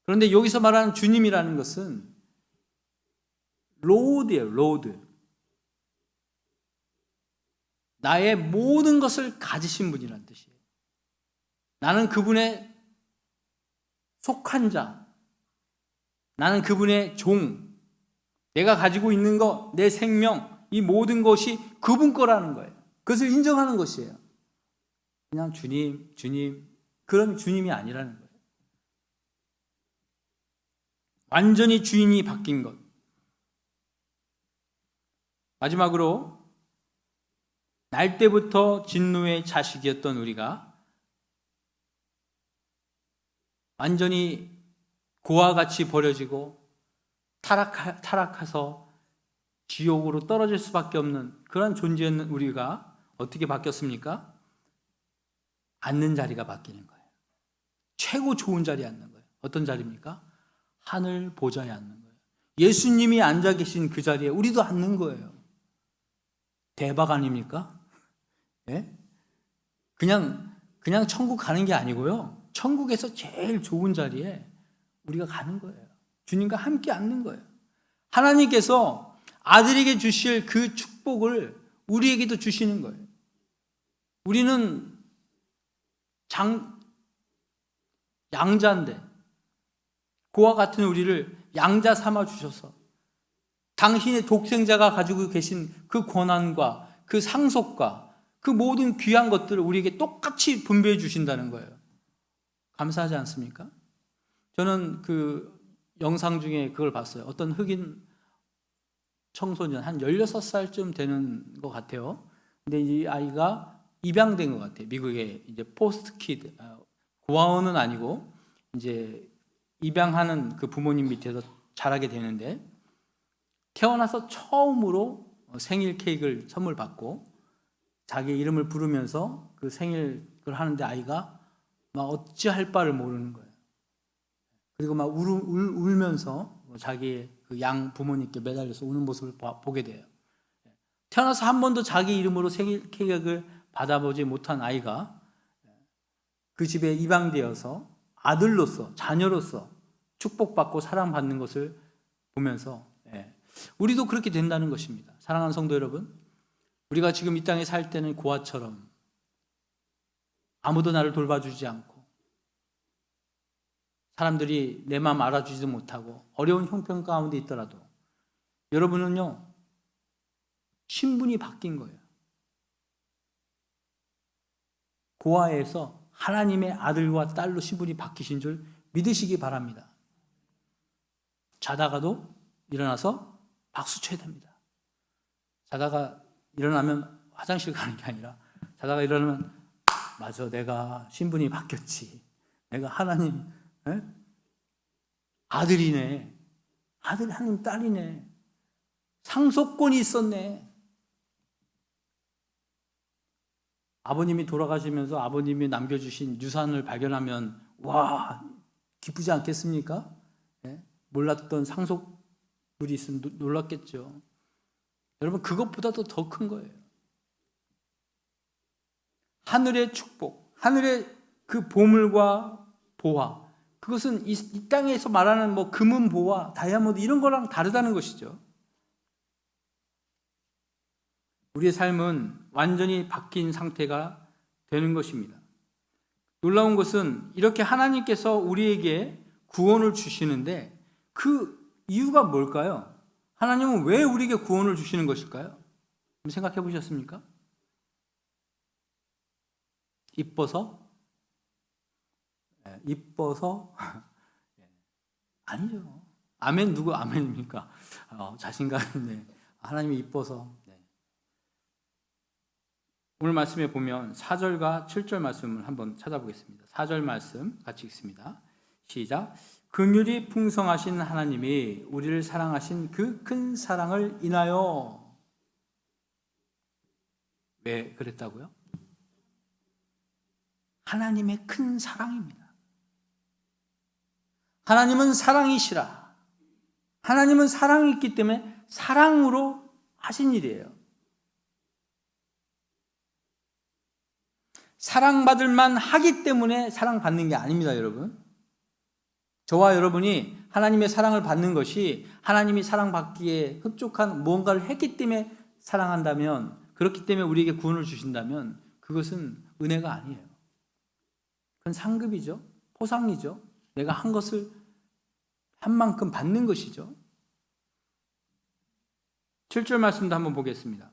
그런데 여기서 말하는 주님이라는 것은 로드예요, 로드. 나의 모든 것을 가지신 분이라는 뜻이에요. 나는 그분의 속한 자, 나는 그분의 종, 내가 가지고 있는 것, 내 생명, 이 모든 것이 그분 거라는 거예요. 그것을 인정하는 것이에요. 그냥 주님, 주님, 그런 주님이 아니라는 거예요. 완전히 주인이 바뀐 것. 마지막으로 날 때부터 진노의 자식이었던 우리가 완전히 고와 같이 버려지고 타락해서 지옥으로 떨어질 수밖에 없는 그런 존재였는 우리가 어떻게 바뀌었습니까? 앉는 자리가 바뀌는 거예요. 최고 좋은 자리에 앉는 거예요. 어떤 자리입니까? 하늘 보좌에 앉는 거예요. 예수님이 앉아 계신 그 자리에 우리도 앉는 거예요. 대박 아닙니까? 예? 그냥 천국 가는 게 아니고요. 천국에서 제일 좋은 자리에 우리가 가는 거예요. 주님과 함께 앉는 거예요. 하나님께서 아들에게 주실 그 축복을 우리에게도 주시는 거예요. 우리는 양자인데 그와 같은 우리를 양자 삼아 주셔서 당신의 독생자가 가지고 계신 그 권한과 그 상속과 그 모든 귀한 것들을 우리에게 똑같이 분배해 주신다는 거예요. 감사하지 않습니까? 저는 그 영상 중에 그걸 봤어요. 어떤 흑인 청소년 한 16살쯤 되는 것 같아요. 근데 이 아이가 입양된 것 같아요. 미국의 이제 포스트 키드, 고아원은 아니고 이제 입양하는 그 부모님 밑에서 자라게 되는데 태어나서 처음으로 생일 케이크를 선물 받고 자기 이름을 부르면서 그 생일을 하는데 아이가 막 어찌할 바를 모르는 거예요. 그리고 막 울면서 자기의 그 양 부모님께 매달려서 우는 모습을 보게 돼요. 태어나서 한 번도 자기 이름으로 생일 케이크를 받아보지 못한 아이가 그 집에 입양되어서 아들로서, 자녀로서 축복받고 사랑받는 것을 보면서 우리도 그렇게 된다는 것입니다. 사랑하는 성도 여러분, 우리가 지금 이 땅에 살 때는 고아처럼 아무도 나를 돌봐주지 않고 사람들이 내 마음 알아주지도 못하고 어려운 형편 가운데 있더라도 여러분은요, 신분이 바뀐 거예요. 고아에서 하나님의 아들과 딸로 신분이 바뀌신 줄 믿으시기 바랍니다. 자다가도 일어나서 박수 쳐야 됩니다. 자다가 일어나면 화장실 가는 게 아니라 자다가 일어나면 맞아, 내가 신분이 바뀌었지. 내가 하나님 아들이네. 아들 하나님 딸이네. 상속권이 있었네. 아버님이 돌아가시면서 아버님이 남겨주신 유산을 발견하면 와, 기쁘지 않겠습니까? 몰랐던 상속물이 있으면 놀랐겠죠. 여러분, 그것보다도 더 큰 거예요. 하늘의 축복, 하늘의 그 보물과 보화, 그것은 이 땅에서 말하는 뭐 금은 보화, 다이아몬드 이런 거랑 다르다는 것이죠. 우리의 삶은 완전히 바뀐 상태가 되는 것입니다. 놀라운 것은 이렇게 하나님께서 우리에게 구원을 주시는데 그 이유가 뭘까요? 하나님은 왜 우리에게 구원을 주시는 것일까요? 한번 생각해 보셨습니까? 이뻐서? 이뻐서? 아니죠. 아멘, 누구 아멘입니까? 자신감 있네. 하나님이 이뻐서. 오늘 말씀에 보면 4절과 7절 말씀을 한번 찾아보겠습니다. 4절 말씀 같이 읽습니다. 시작. 긍휼이 풍성하신 하나님이 우리를 사랑하신 그 큰 사랑을 인하여. 왜 그랬다고요? 하나님의 큰 사랑입니다. 하나님은 사랑이시라. 하나님은 사랑이 있기 때문에 사랑으로 하신 일이에요. 사랑받을 만 하기 때문에 사랑받는 게 아닙니다, 여러분. 저와 여러분이 하나님의 사랑을 받는 것이 하나님이 사랑받기에 흡족한 무언가를 했기 때문에 사랑한다면, 그렇기 때문에 우리에게 구원을 주신다면 그것은 은혜가 아니에요. 그건 상급이죠. 포상이죠. 내가 한 것을 한 만큼 받는 것이죠. 7절 말씀도 한번 보겠습니다.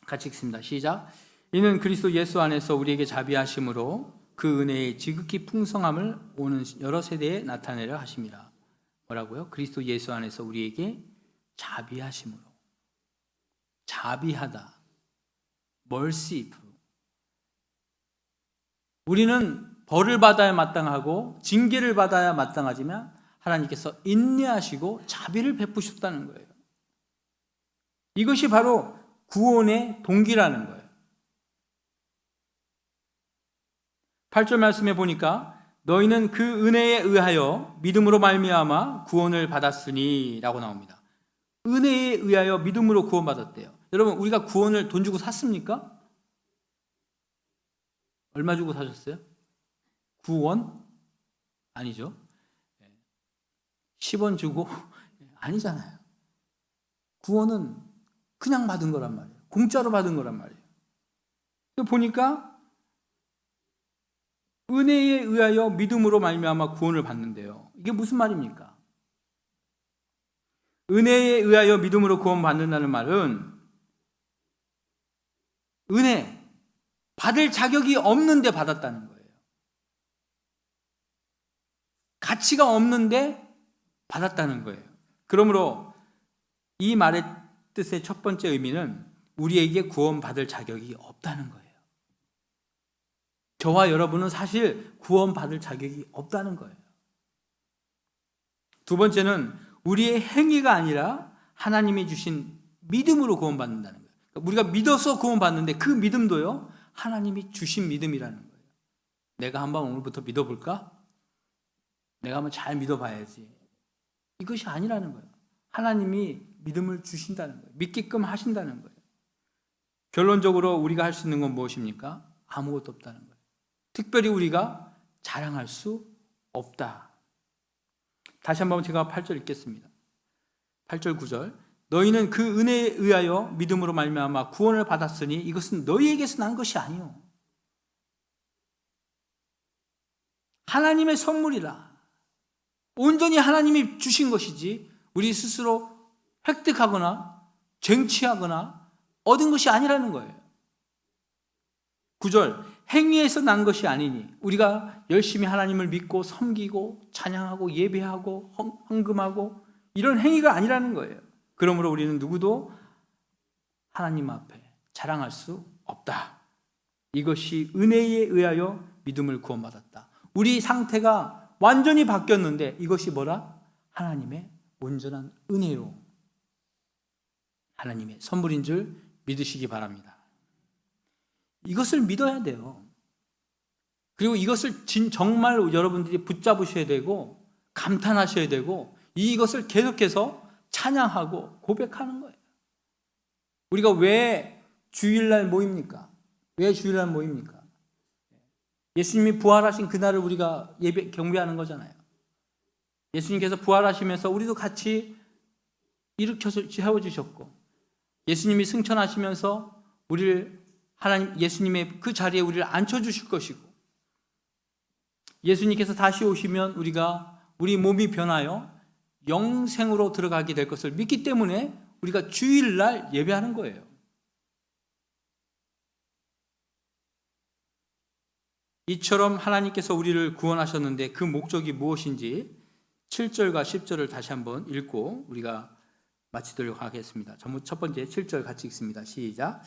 같이 읽습니다. 시작. 이는 그리스도 예수 안에서 우리에게 자비하심으로 그 은혜의 지극히 풍성함을 오는 여러 세대에 나타내려 하심이라. 뭐라고요? 그리스도 예수 안에서 우리에게 자비하심으로. 자비하다. merciful. 우리는 벌을 받아야 마땅하고 징계를 받아야 마땅하지만 하나님께서 인내하시고 자비를 베푸셨다는 거예요. 이것이 바로 구원의 동기라는 거예요. 8절 말씀에 보니까 너희는 그 은혜에 의하여 믿음으로 말미암아 구원을 받았으니 라고 나옵니다. 은혜에 의하여 믿음으로 구원받았대요. 여러분, 우리가 구원을 돈 주고 샀습니까? 얼마 주고 사셨어요? 9원? 아니죠. 10원 주고? 아니잖아요. 구원은 그냥 받은 거란 말이에요. 공짜로 받은 거란 말이에요. 보니까 은혜에 의하여 믿음으로 말미암아 구원을 받는데요. 이게 무슨 말입니까? 은혜에 의하여 믿음으로 구원받는다는 말은 은혜, 받을 자격이 없는데 받았다는 거예요. 가치가 없는데 받았다는 거예요. 그러므로 이 말의 뜻의 첫 번째 의미는 우리에게 구원받을 자격이 없다는 거예요. 저와 여러분은 사실 구원받을 자격이 없다는 거예요. 두 번째는 우리의 행위가 아니라 하나님이 주신 믿음으로 구원받는다는 거예요. 그러니까 우리가 믿어서 구원받는데 그 믿음도요, 하나님이 주신 믿음이라는 거예요. 내가 한번 오늘부터 믿어볼까? 내가 한번 잘 믿어봐야지. 이것이 아니라는 거예요. 하나님이 믿음을 주신다는 거예요. 믿게끔 하신다는 거예요. 결론적으로 우리가 할 수 있는 건 무엇입니까? 아무것도 없다는 거예요. 특별히 우리가 자랑할 수 없다. 다시 한번 제가 8절 읽겠습니다. 8절 9절 너희는 그 은혜에 의하여 믿음으로 말미암아 구원을 받았으니 이것은 너희에게서 난 것이 아니요 하나님의 선물이라. 온전히 하나님이 주신 것이지 우리 스스로 획득하거나 쟁취하거나 얻은 것이 아니라는 거예요. 9절 행위에서 난 것이 아니니 우리가 열심히 하나님을 믿고 섬기고 찬양하고 예배하고 헌금하고 이런 행위가 아니라는 거예요. 그러므로 우리는 누구도 하나님 앞에 자랑할 수 없다. 이것이 은혜에 의하여 믿음을 구원받았다. 우리 상태가 완전히 바뀌었는데 이것이 뭐라? 하나님의 온전한 은혜로 하나님의 선물인 줄 믿으시기 바랍니다. 이것을 믿어야 돼요. 그리고 이것을 정말 여러분들이 붙잡으셔야 되고 감탄하셔야 되고 이것을 계속해서 찬양하고 고백하는 거예요. 우리가 왜 주일날 모입니까? 왜 주일날 모입니까? 예수님이 부활하신 그날을 우리가 예배 경배하는 거잖아요. 예수님께서 부활하시면서 우리도 같이 일으켜서 세워주셨고 예수님이 승천하시면서 우리를 하나님 예수님의 그 자리에 우리를 앉혀주실 것이고 예수님께서 다시 오시면 우리 몸이 변하여 영생으로 들어가게 될 것을 믿기 때문에 우리가 주일날 예배하는 거예요. 이처럼 하나님께서 우리를 구원하셨는데 그 목적이 무엇인지 7절과 10절을 다시 한번 읽고 우리가 마치도록 하겠습니다. 첫 번째 7절 같이 읽습니다. 시작.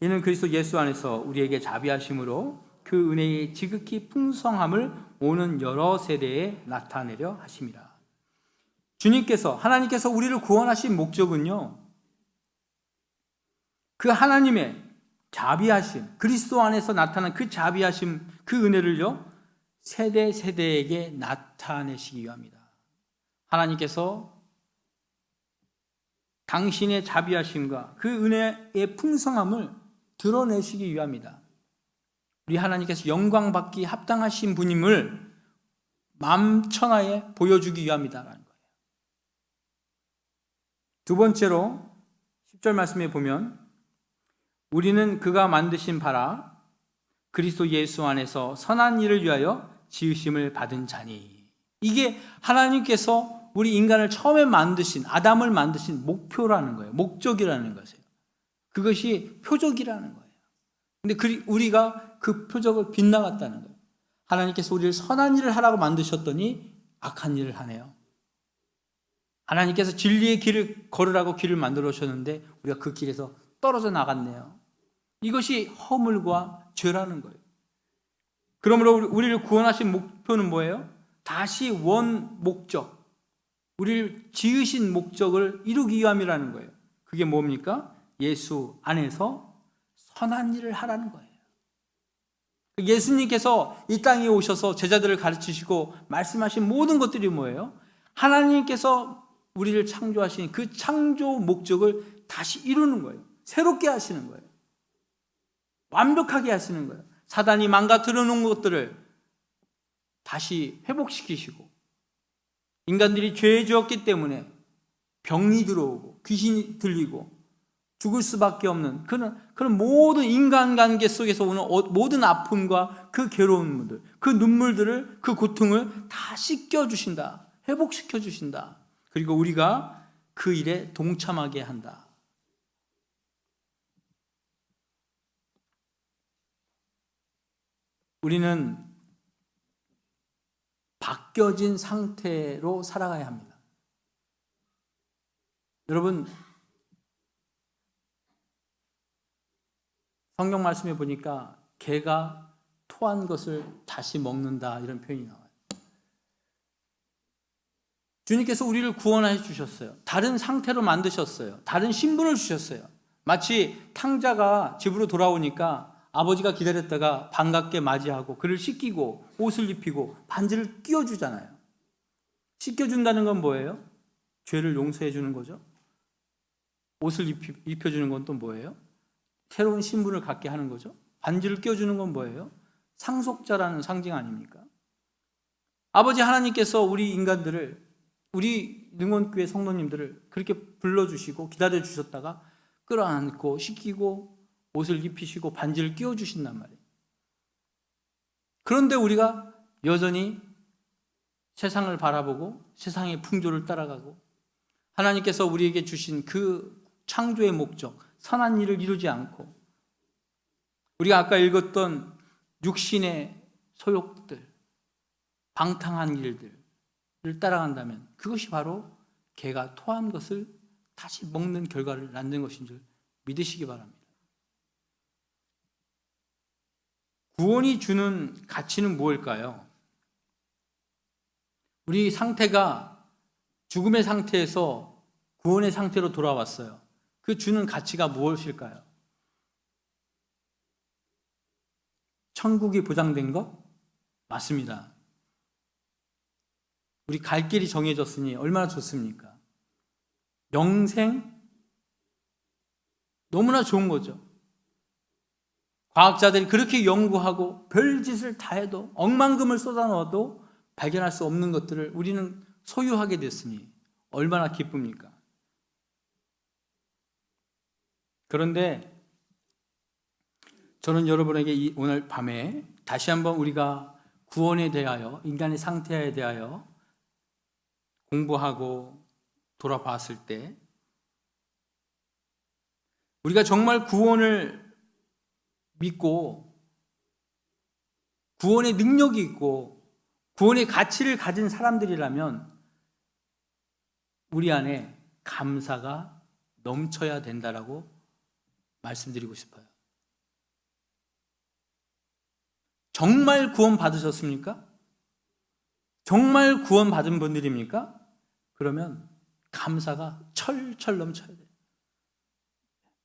이는 그리스도 예수 안에서 우리에게 자비하심으로 그 은혜의 지극히 풍성함을 오는 여러 세대에 나타내려 하심이라. 하나님께서 우리를 구원하신 목적은요, 그 하나님의 자비하심, 그리스도 안에서 나타난 그 자비하심, 그 은혜를요, 세대에게 나타내시기 위함이다. 하나님께서 당신의 자비하심과 그 은혜의 풍성함을 드러내시기 위함이다. 우리 하나님께서 영광받기 합당하신 분임을 만천하에 보여주기 위함이다라는 거예요. 두 번째로 10절 말씀에 보면 우리는 그가 만드신 바라 그리스도 예수 안에서 선한 일을 위하여 지으심을 받은 자니. 이게 하나님께서 우리 인간을 처음에 만드신 아담을 만드신 목표라는 거예요. 목적이라는 것이에요. 그것이 표적이라는 거예요. 근데 우리가 그 표적을 빗나갔다는 거예요. 하나님께서 우리를 선한 일을 하라고 만드셨더니 악한 일을 하네요. 하나님께서 진리의 길을 걸으라고 길을 만들어 주셨는데 우리가 그 길에서 떨어져 나갔네요. 이것이 허물과 죄라는 거예요. 그러므로 우리를 구원하신 목표는 뭐예요? 다시 원 목적, 우리를 지으신 목적을 이루기 위함이라는 거예요. 그게 뭡니까? 예수 안에서 선한 일을 하라는 거예요. 예수님께서 이 땅에 오셔서 제자들을 가르치시고 말씀하신 모든 것들이 뭐예요? 하나님께서 우리를 창조하신 그 창조 목적을 다시 이루는 거예요. 새롭게 하시는 거예요. 완벽하게 하시는 거예요. 사단이 망가뜨려 놓은 것들을 다시 회복시키시고, 인간들이 죄에 지었기 때문에 병이 들어오고 귀신이 들리고 죽을 수밖에 없는 그런 모든 인간관계 속에서 오는 모든 아픔과 그 괴로움들, 그 눈물들을, 그 고통을 다 씻겨주신다, 회복시켜주신다. 그리고 우리가 그 일에 동참하게 한다. 우리는 바뀌어진 상태로 살아가야 합니다. 여러분, 성경 말씀에 보니까 개가 토한 것을 다시 먹는다 이런 표현이 나와요. 주님께서 우리를 구원해 주셨어요. 다른 상태로 만드셨어요. 다른 신분을 주셨어요. 마치 탕자가 집으로 돌아오니까 아버지가 기다렸다가 반갑게 맞이하고 그를 씻기고 옷을 입히고 반지를 끼워주잖아요. 씻겨준다는 건 뭐예요? 죄를 용서해 주는 거죠. 옷을 입혀주는 건 또 뭐예요? 새로운 신분을 갖게 하는 거죠. 반지를 끼워주는 건 뭐예요? 상속자라는 상징 아닙니까? 아버지 하나님께서 우리 인간들을 우리 능원교회 성도님들을 그렇게 불러주시고 기다려주셨다가 끌어안고 씻기고 옷을 입히시고 반지를 끼워주신단 말이에요. 그런데 우리가 여전히 세상을 바라보고 세상의 풍조를 따라가고 하나님께서 우리에게 주신 그 창조의 목적, 선한 일을 이루지 않고 우리가 아까 읽었던 육신의 소욕들, 방탕한 일들을 따라간다면 그것이 바로 개가 토한 것을 다시 먹는 결과를 낳는 것인 줄 믿으시기 바랍니다. 구원이 주는 가치는 무엇일까요? 우리 상태가 죽음의 상태에서 구원의 상태로 돌아왔어요. 그 주는 가치가 무엇일까요? 천국이 보장된 것? 맞습니다. 우리 갈 길이 정해졌으니 얼마나 좋습니까? 영생? 너무나 좋은 거죠. 과학자들이 그렇게 연구하고 별짓을 다 해도 억만금을 쏟아넣어도 발견할 수 없는 것들을 우리는 소유하게 됐으니 얼마나 기쁩니까? 그런데 저는 여러분에게 오늘 밤에 다시 한번 우리가 구원에 대하여, 인간의 상태에 대하여 공부하고 돌아봤을 때 우리가 정말 구원을 믿고 구원의 능력이 있고 구원의 가치를 가진 사람들이라면 우리 안에 감사가 넘쳐야 된다라고 말씀드리고 싶어요. 정말 구원 받으셨습니까? 정말 구원 받은 분들입니까? 그러면 감사가 철철 넘쳐야 돼요.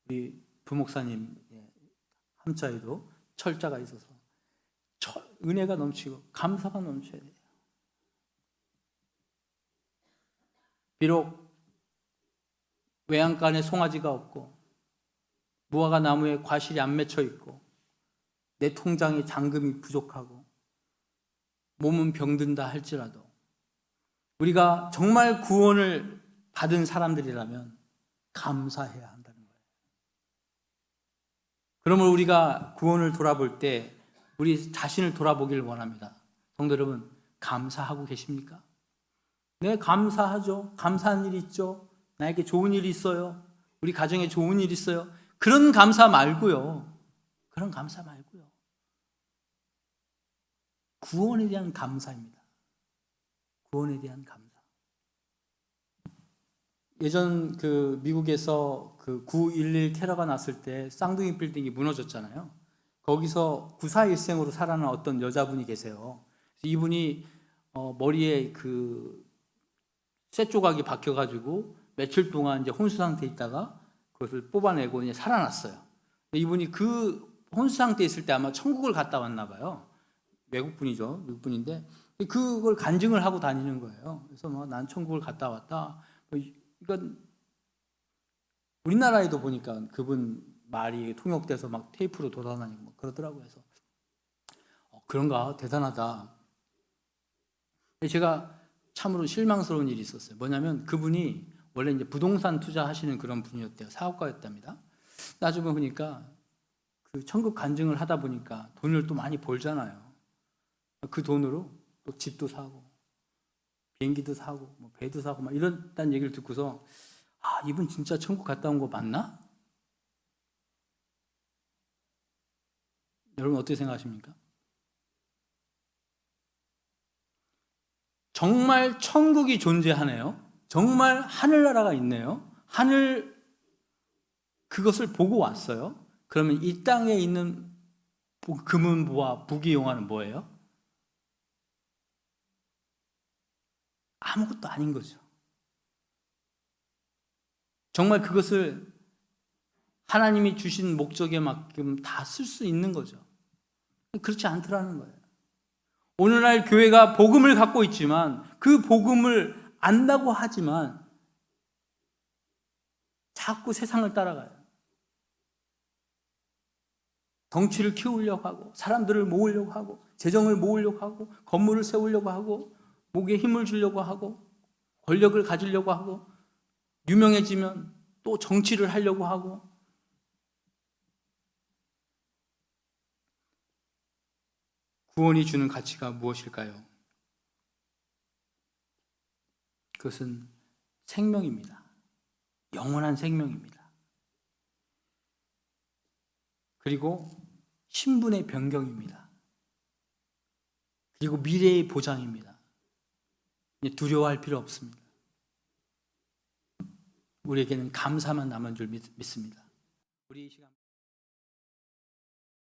우리 부목사님 함자에도 철자가 있어서 은혜가 넘치고 감사가 넘쳐야 돼요. 비록 외양간에 송아지가 없고 무화과 나무에 과실이 안 맺혀 있고 내 통장에 잔금이 부족하고 몸은 병든다 할지라도 우리가 정말 구원을 받은 사람들이라면 감사해야 한다는 거예요. 그러면 우리가 구원을 돌아볼 때 우리 자신을 돌아보기를 원합니다. 성도 여러분, 감사하고 계십니까? 네, 감사하죠. 감사한 일이 있죠. 나에게 좋은 일이 있어요. 우리 가정에 좋은 일이 있어요. 그런 감사 말고요. 그런 감사 말고요. 구원에 대한 감사입니다. 구원에 대한 감사. 예전 미국에서 9.11 테러가 났을 때 쌍둥이 빌딩이 무너졌잖아요. 거기서 9.4일생으로 살아난 어떤 여자분이 계세요. 이분이 머리에 쇠 조각이 박혀가지고 며칠 동안 이제 혼수 상태에 있다가 그것을 뽑아내고 이제 살아났어요. 이분이 그 혼수 상태에 있을 때 아마 천국을 갔다 왔나 봐요. 외국분이죠. 미국분인데 그걸 간증을 하고 다니는 거예요. 그래서 난 천국을 갔다 왔다. 이건 우리나라에도 보니까 그분 말이 통역돼서 막 테이프로 돌아다니고 그러더라고요. 그래서 그런가 대단하다. 제가 참으로 실망스러운 일이 있었어요. 뭐냐면 그분이 원래 이제 부동산 투자하시는 그런 분이었대요. 사업가였답니다. 나중에 보니까 그 천국 간증을 하다 보니까 돈을 또 많이 벌잖아요. 그 돈으로 또 집도 사고 비행기도 사고 배도 사고 막 이런다는 얘기를 듣고서 이분 진짜 천국 갔다 온 거 맞나? 여러분 어떻게 생각하십니까? 정말 천국이 존재하네요. 정말 하늘나라가 있네요. 그것을 보고 왔어요. 그러면 이 땅에 있는 금은보와 부귀영화는 뭐예요? 아무것도 아닌 거죠. 정말 그것을 하나님이 주신 목적에 만큼 다 쓸 수 있는 거죠. 그렇지 않더라는 거예요. 오늘날 교회가 복음을 갖고 있지만 그 복음을 안다고 하지만 자꾸 세상을 따라가요. 덩치를 키우려고 하고 사람들을 모으려고 하고 재정을 모으려고 하고 건물을 세우려고 하고 목에 힘을 주려고 하고 권력을 가지려고 하고 유명해지면 또 정치를 하려고 하고 구원이 주는 가치가 무엇일까요? 그것은 생명입니다. 영원한 생명입니다. 그리고 신분의 변경입니다. 그리고 미래의 보장입니다. 두려워할 필요 없습니다. 우리에게는 감사만 남은 줄 믿습니다. 우리 이 시간